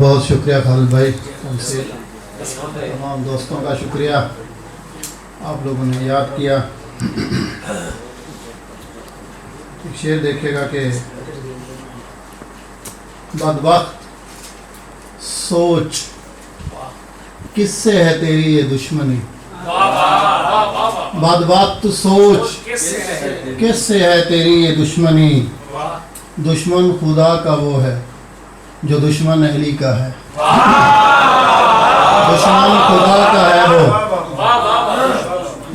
بہت شکریہ خالد بھائی، تمام دوستوں کا شکریہ، آپ لوگوں نے یاد کیا۔ ایک شعر دیکھے گا کہ بدبخت سوچ کس سے ہے تیری یہ دشمنی، بدبخت سوچ کس سے ہے تیری یہ دشمنی، دشمن خدا کا وہ ہے جو دشمن اہلی کا ہے، دشمن خدا کا ہے وہ،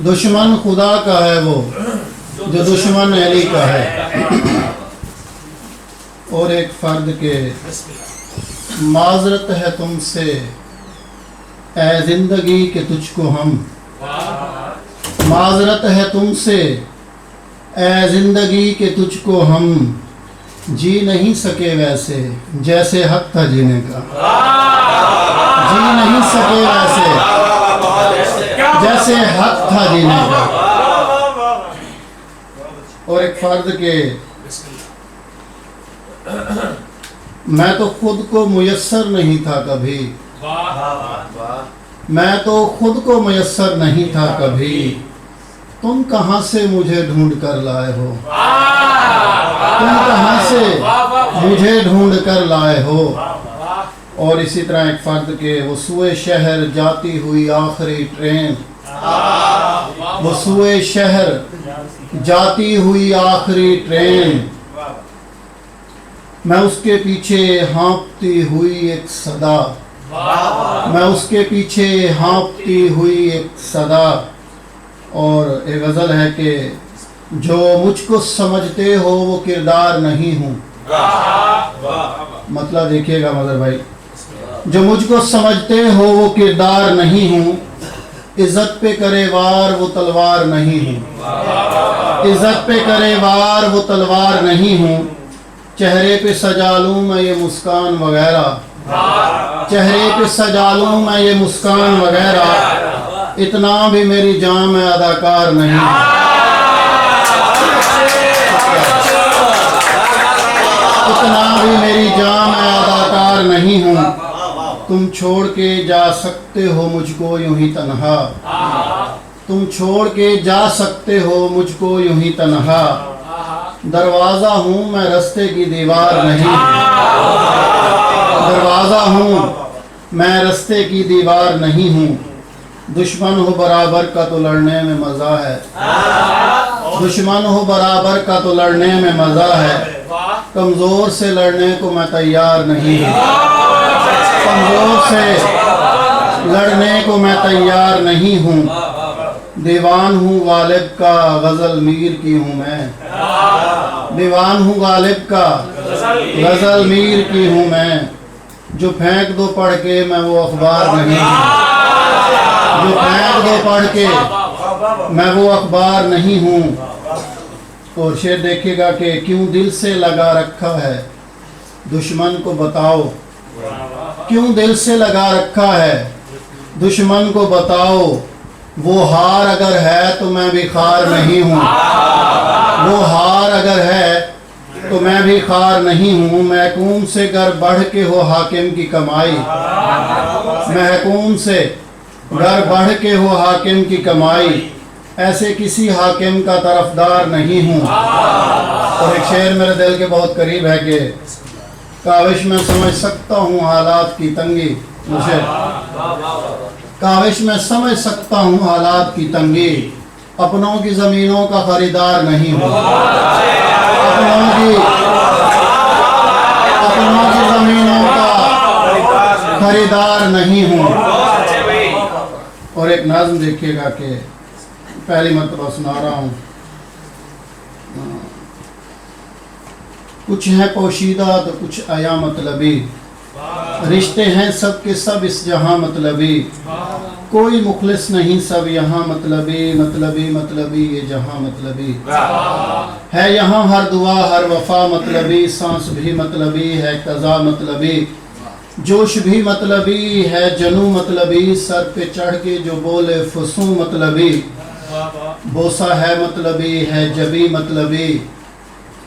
دشمن خدا کا ہے وہ جو دشمن اہلی کا ہے۔ اور ایک فرد کے معذرت ہے تم سے اے زندگی کہ تجھ کو ہم، معذرت ہے تم سے اے زندگی کہ تجھ کو ہم جی نہیں سکے ویسے جیسے حق تھا جینے کا، جی نہیں سکے ویسے جیسے حق تھا جینے کا۔ اور ایک فرد کے میں تو خود کو میسر نہیں تھا کبھی، میں تو خود کو میسر نہیں تھا کبھی، تم کہاں سے مجھے ڈھونڈ کر لائے ہو، تم کہاں سے مجھے ڈھونڈ کر لائے ہو۔ اور اسی طرح ایک فرد کے وہ سوئے شہر جاتی ہوئی آخری ٹرین، وہ سوئے شہر جاتی ہوئی آخری ٹرین، میں اس کے پیچھے ہانپتی ہوئی ایک صدا، میں اس کے پیچھے ہانپتی ہوئی ایک صدا۔ اور ایک غزل ہے کہ جو مجھ کو سمجھتے ہو وہ کردار نہیں ہوں، مطلب دیکھیے گا مظہر بھائی، جو مجھ کو سمجھتے ہو وہ کردار نہیں ہوں، عزت پہ کرے وار وہ تلوار نہیں ہوں، عزت پہ کرے وار وہ تلوار نہیں ہوں، چہرے پہ سجا لوں میں یہ مسکان وغیرہ، چہرے پہ سجا لوں میں یہ مسکان وغیرہ، اتنا بھی میری جان میں اداکار نہیں، اتنا بھی میری جان میں اداکار نہیں ہوں، تم چھوڑ کے جا سکتے ہو مجھ کو یوں ہی تنہا، تم چھوڑ کے جا سکتے ہو مجھ کو یوں ہی تنہا، دروازہ ہوں میں رستے کی دیوار نہیں، دروازہ ہوں میں رستے کی دیوار نہیں ہوں، دشمن ہو برابر کا تو لڑنے میں مزہ ہے، دشمن ہو برابر کا تو لڑنے میں مزہ ہے، کمزور سے لڑنے کو میں تیار نہیں ہوں، کمزور سے لڑنے کو میں تیار نہیں ہوں، دیوان ہوں غالب کا غزل میر کی ہوں میں، دیوان ہوں غالب کا غزل میر کی ہوں میں، جو پھینک دو پڑھ کے میں وہ اخبار نہیں ہوں، جو پھینک دو پڑھ کے میں وہ اخبار نہیں ہوں۔ اور شعر دیکھے گا کہ کیوں دل سے لگا رکھا ہے دشمن کو بتاؤ، کیوں دل سے لگا رکھا ہے دشمن کو بتاؤ، وہ ہار اگر ہے تو میں بھی خار نہیں ہوں، وہ ہار اگر ہے تو میں بھی خار نہیں ہوں، محکوم سے گر بڑھ کے ہو حاکم کی کمائی، محکوم سے گر بڑھ کے ہو حاکم کی کمائی، ایسے کسی حاکم کا طرفدار نہیں ہوں۔ اور ایک شعر میرے دل کے بہت قریب ہے کہ کاوش میں سمجھ سکتا ہوں حالات کی تنگی، مجھے کاوش میں سمجھ سکتا ہوں حالات کی تنگی، اپنوں کی زمینوں کا خریدار نہیں ہوں، اپنوں کی زمینوں کا خریدار نہیں ہوں۔ اور ایک نظم دیکھیے گا کہ پہلی مرتبہ سنا رہا ہوں، کچھ ہیں پوشیدہ تو کچھ عیاں مطلبی، رشتے ہیں سب کے سب اس جہاں مطلبی، کوئی مخلص نہیں سب یہاں مطلبی، مطلبی مطلبی یہ جہاں مطلبی ہے، یہاں ہر دعا ہر وفا مطلبی، سانس بھی مطلبی ہے قضا مطلبی، جوش بھی مطلبی ہے جنو مطلبی، سر پہ چڑھ کے جو بولے فسوں مطلبی، بوسہ ہے مطلبی ہے جبی مطلبی،